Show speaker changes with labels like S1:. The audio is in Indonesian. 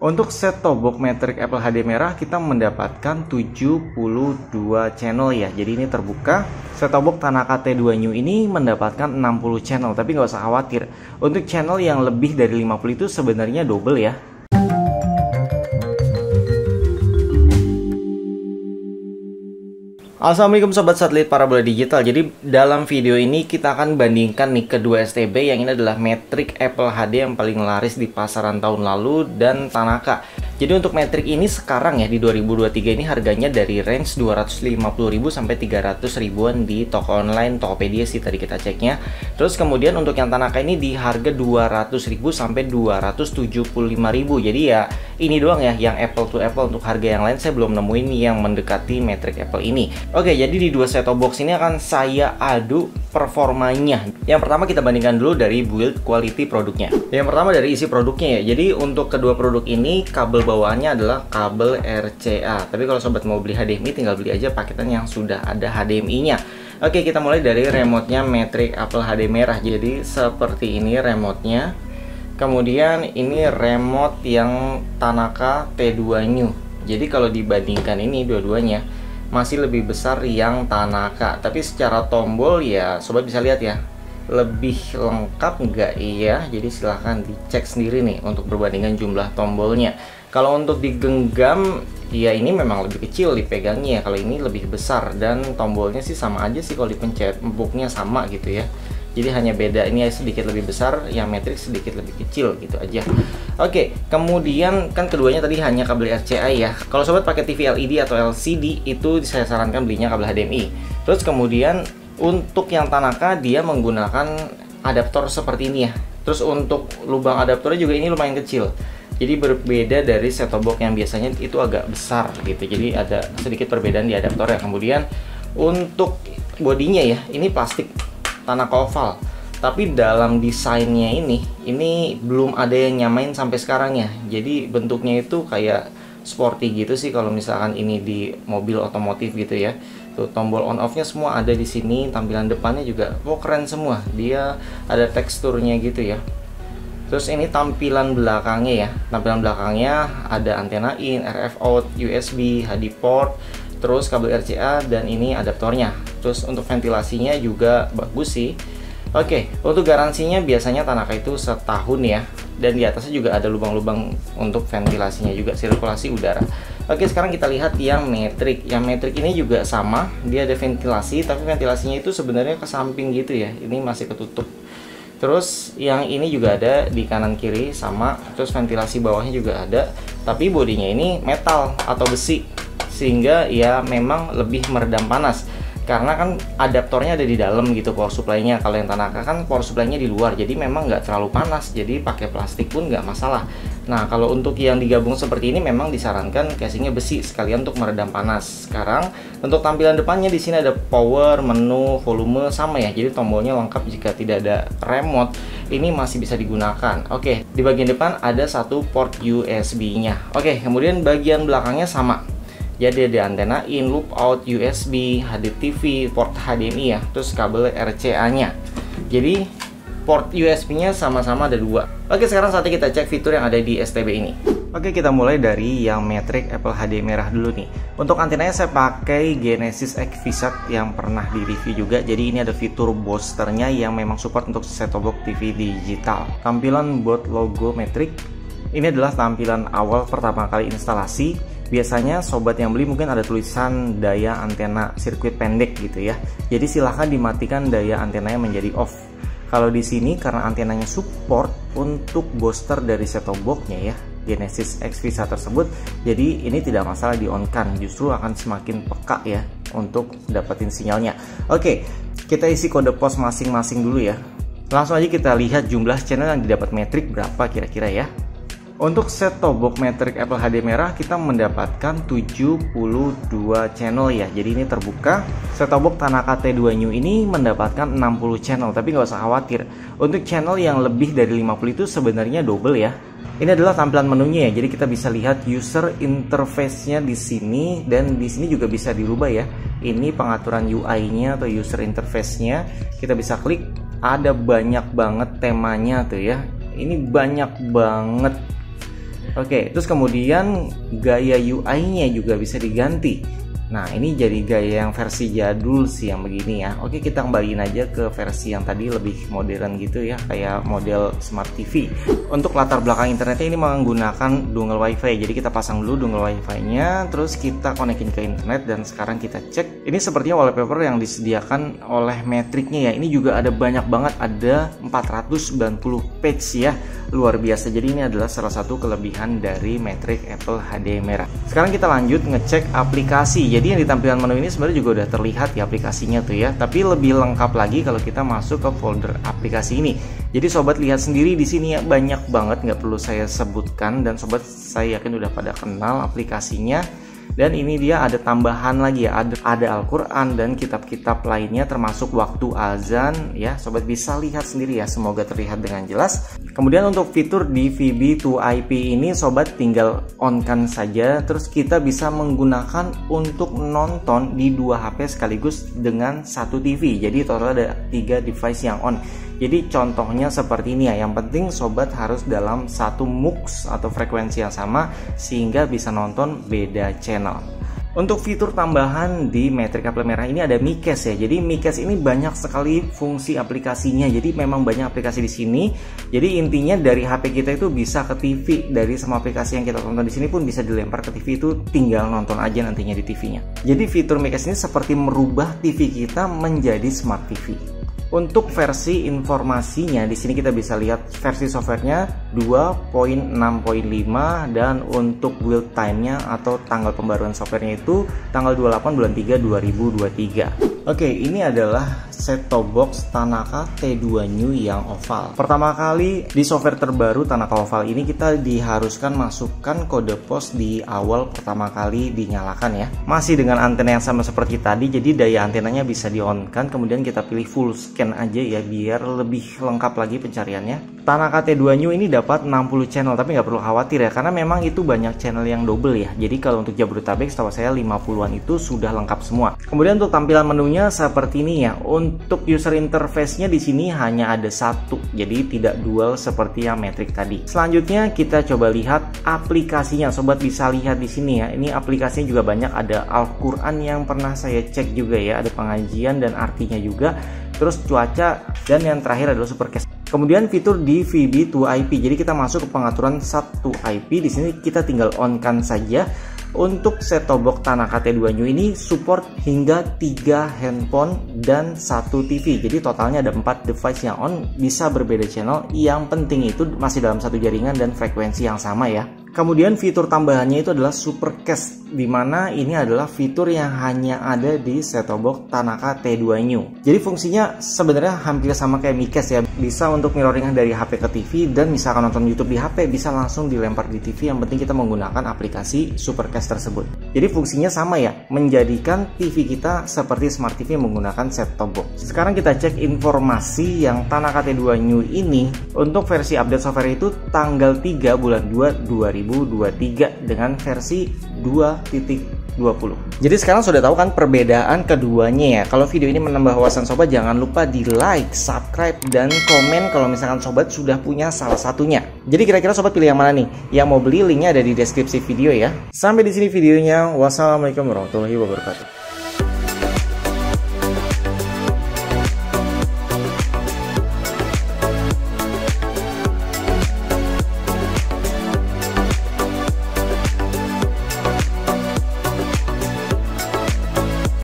S1: Untuk set top box Matrix Apple HD merah kita mendapatkan 72 channel ya. Jadi ini terbuka. Set top box Tanaka T2 New ini mendapatkan 60 channel, tapi nggak usah khawatir. Untuk channel yang lebih dari 50 itu sebenarnya double ya. Assalamualaikum sobat satelit parabola digital. Jadi dalam video ini kita akan bandingkan nih kedua STB. Yang ini adalah Matrix Apple HD yang paling laris di pasaran tahun lalu dan Tanaka. Jadi untuk Matrix ini sekarang ya di 2023 ini harganya dari range 250.000 sampai 300.000-an di toko online Tokopedia sih tadi kita ceknya. Terus kemudian untuk yang Tanaka ini di harga 200.000 sampai 275.000. Jadi ya ini doang ya yang apple to apple. Untuk harga yang lain saya belum nemuin yang mendekati Matrix Apple ini. Oke, jadi di dua set top box ini akan saya adu performanya. Yang pertama kita bandingkan dulu dari build quality produknya. Yang pertama dari isi produknya ya. Jadi untuk kedua produk ini kabel bawaannya adalah kabel RCA. Tapi kalau sobat mau beli HDMI tinggal beli aja paketan yang sudah ada HDMI-nya. Oke, kita mulai dari remote-nya Matrix Apple HD merah. Jadi seperti ini remote-nya. Kemudian ini remote yang Tanaka T2 New. Jadi kalau dibandingkan ini dua-duanya masih lebih besar yang Tanaka. Tapi secara tombol ya sobat bisa lihat ya, lebih lengkap nggak? Iya, jadi silahkan dicek sendiri nih untuk perbandingan jumlah tombolnya. Kalau untuk digenggam ya ini memang lebih kecil dipegangnya, kalau ini lebih besar. Dan tombolnya sih sama aja sih kalau dipencet, empuknya sama gitu ya. Jadi hanya beda ini sedikit lebih besar, yang Matrix sedikit lebih kecil gitu aja. Oke, kemudian kan keduanya tadi hanya kabel RCA ya. Kalau sobat pakai TV LED atau LCD itu saya sarankan belinya kabel HDMI. Terus kemudian untuk yang Tanaka dia menggunakan adaptor seperti ini ya. Terus untuk lubang adaptornya juga ini lumayan kecil. Jadi berbeda dari set top box yang biasanya itu agak besar gitu. Jadi ada sedikit perbedaan di adaptornya. Kemudian untuk bodinya ya, ini plastik Tanaka oval. Tapi dalam desainnya ini belum ada yang nyamain sampai sekarang ya. Jadi bentuknya itu kayak sporty gitu sih kalau misalkan ini di mobil otomotif gitu ya. Tuh tombol on off-nya semua ada di sini, tampilan depannya juga keren semua. Dia ada teksturnya gitu ya. Terus ini tampilan belakangnya ya. Tampilan belakangnya ada antena in, RF out, USB, HD port, terus kabel RCA dan ini adaptornya. Terus untuk ventilasinya juga bagus sih. Oke, untuk garansinya biasanya Tanaka itu setahun ya. Dan di atasnya juga ada lubang-lubang untuk ventilasinya juga, sirkulasi udara. Oke, sekarang kita lihat yang Matrix. Yang Matrix ini juga sama, dia ada ventilasi, tapi ventilasinya itu sebenarnya ke samping gitu ya. Ini masih ketutup. Terus yang ini juga ada di kanan kiri sama. Terus ventilasi bawahnya juga ada, tapi bodinya ini metal atau besi, sehingga ya memang lebih meredam panas. Karena kan adaptornya ada di dalam gitu power supply-nya. Kalau yang Tanaka kan power supply-nya di luar, jadi memang nggak terlalu panas. Jadi pakai plastik pun nggak masalah. Nah kalau untuk yang digabung seperti ini memang disarankan casingnya besi sekalian untuk meredam panas. Sekarang untuk tampilan depannya di sini ada power, menu, volume sama ya. Jadi tombolnya lengkap, jika tidak ada remote ini masih bisa digunakan. Oke, di bagian depan ada satu port USB-nya. Oke, kemudian bagian belakangnya sama. Jadi ada antena in, loop out, USB, HDTV, port HDMI ya, terus kabel RCA-nya. Jadi port USB-nya sama-sama ada dua. Oke, sekarang saatnya kita cek fitur yang ada di STB ini. Oke, kita mulai dari yang Matrix Apple HD merah dulu nih. Untuk antenanya saya pakai Genesis XVSAT yang pernah di-review juga. Jadi ini ada fitur boosternya yang memang support untuk set-top box TV digital. Tampilan buat logo Matrix. Ini adalah tampilan awal pertama kali instalasi. Biasanya sobat yang beli mungkin ada tulisan daya antena sirkuit pendek gitu ya. Jadi silahkan dimatikan daya antenanya menjadi off. Kalau di sini karena antenanya support untuk booster dari set-top box-nya ya, Genesis XVSAT tersebut, jadi ini tidak masalah di on kan, justru akan semakin peka ya untuk dapetin sinyalnya. Oke, kita isi kode pos masing-masing dulu ya. Langsung aja kita lihat jumlah channel yang didapat Matrix berapa kira-kira ya. Untuk set top box Matrix Apple HD merah kita mendapatkan 72 channel ya. Jadi ini terbuka. Set top box Tanaka T2 New ini mendapatkan 60 channel, tapi nggak usah khawatir. Untuk channel yang lebih dari 50 itu sebenarnya double ya. Ini adalah tampilan menunya ya. Jadi kita bisa lihat user interface-nya di sini, dan di sini juga bisa dirubah ya. Ini pengaturan UI-nya atau user interface-nya. Kita bisa klik, ada banyak banget temanya tuh ya. Ini banyak banget Oke, terus kemudian gaya UI-nya juga bisa diganti. Nah, ini jadi gaya yang versi jadul sih yang begini ya. Oke, kita kembaliin aja ke versi yang tadi lebih modern gitu ya, kayak model Smart TV. Untuk latar belakang internetnya ini menggunakan dongle WiFi. Jadi kita pasang dulu dongle WiFi-nya, terus kita konekin ke internet dan sekarang kita cek. Ini sepertinya wallpaper yang disediakan oleh Matrix-nya ya. Ini juga ada banyak banget, ada 490 page ya. Luar biasa. Jadi ini adalah salah satu kelebihan dari Matrix Apple HD merah. Sekarang kita lanjut ngecek aplikasi. Jadi yang di tampilan menu ini sebenarnya juga udah terlihat ya aplikasinya tuh ya. Tapi lebih lengkap lagi kalau kita masuk ke folder aplikasi ini. Jadi sobat lihat sendiri di sini ya, banyak banget, nggak perlu saya sebutkan, dan sobat saya yakin udah pada kenal aplikasinya. Dan ini dia ada tambahan lagi ya, ada Al-Quran dan kitab-kitab lainnya termasuk waktu azan ya. Sobat bisa lihat sendiri ya, semoga terlihat dengan jelas. Kemudian untuk fitur di VB2IP ini sobat tinggal on-kan saja, terus kita bisa menggunakan untuk nonton di 2 HP sekaligus dengan 1 TV. Jadi total ada 3 device yang on. Jadi contohnya seperti ini ya, yang penting sobat harus dalam satu MUX atau frekuensi yang sama sehingga bisa nonton beda channel. Untuk fitur tambahan di Matrix Apple merah ini ada MiCast ya. Jadi MiCast ini banyak sekali fungsi aplikasinya. Jadi memang banyak aplikasi di sini. Jadi intinya dari HP kita itu bisa ke TV. Dari semua aplikasi yang kita tonton di sini pun bisa dilempar ke TV, itu tinggal nonton aja nantinya di TV-nya. Jadi fitur MiCast ini seperti merubah TV kita menjadi Smart TV. Untuk versi informasinya di sini kita bisa lihat versi softwarenya 2.6.5 dan untuk build time-nya atau tanggal pembaruan softwarenya itu tanggal 28 bulan 3 2023. Oke, ini adalah set-top box Tanaka T2 New yang oval. Pertama kali di software terbaru Tanaka oval ini kita diharuskan masukkan kode pos di awal pertama kali dinyalakan ya. Masih dengan antena yang sama seperti tadi, jadi daya antenanya bisa di-on-kan, kemudian kita pilih full scan aja ya biar lebih lengkap lagi pencariannya. Tanaka T2 New ini dapat 60 channel, tapi nggak perlu khawatir ya, karena memang itu banyak channel yang double ya. Jadi kalau untuk Jabodetabek setahu saya 50-an itu sudah lengkap semua. Kemudian untuk tampilan menunya seperti ini ya. Untuk user interface-nya di sini hanya ada satu, jadi tidak dual seperti yang Matrix tadi. Selanjutnya kita coba lihat aplikasinya. Sobat bisa lihat di sini ya. Ini aplikasinya juga banyak, ada Al-Quran yang pernah saya cek juga ya, ada pengajian dan artinya juga. Terus cuaca, dan yang terakhir adalah Supercast. Kemudian fitur di VB2IP. Jadi kita masuk ke pengaturan 1 IP. Di sini kita tinggal on-kan saja. Untuk set-top box Tanaka T2 New ini support hingga 3 handphone dan 1 TV. Jadi totalnya ada 4 device yang on, bisa berbeda channel. Yang penting itu masih dalam satu jaringan dan frekuensi yang sama ya. Kemudian fitur tambahannya itu adalah Supercast, dimana ini adalah fitur yang hanya ada di set-top box Tanaka T2 New. Jadi fungsinya sebenarnya hampir sama kayak MiCast ya, bisa untuk mirroring dari HP ke TV, dan misalkan nonton YouTube di HP bisa langsung dilempar di TV, yang penting kita menggunakan aplikasi Supercast tersebut. Jadi fungsinya sama ya, menjadikan TV kita seperti Smart TV menggunakan set-top box. Sekarang kita cek informasi yang Tanaka T2 New ini. Untuk versi update software itu tanggal 3 bulan 2 2023 dengan versi 2.20. Jadi sekarang sudah tahu kan perbedaan keduanya ya. Kalau video ini menambah wawasan sobat, jangan lupa di like, subscribe, dan komen kalau misalkan sobat sudah punya salah satunya. Jadi kira-kira sobat pilih yang mana nih? Yang mau beli linknya ada di deskripsi video ya. Sampai di sini videonya. Wassalamualaikum warahmatullahi wabarakatuh.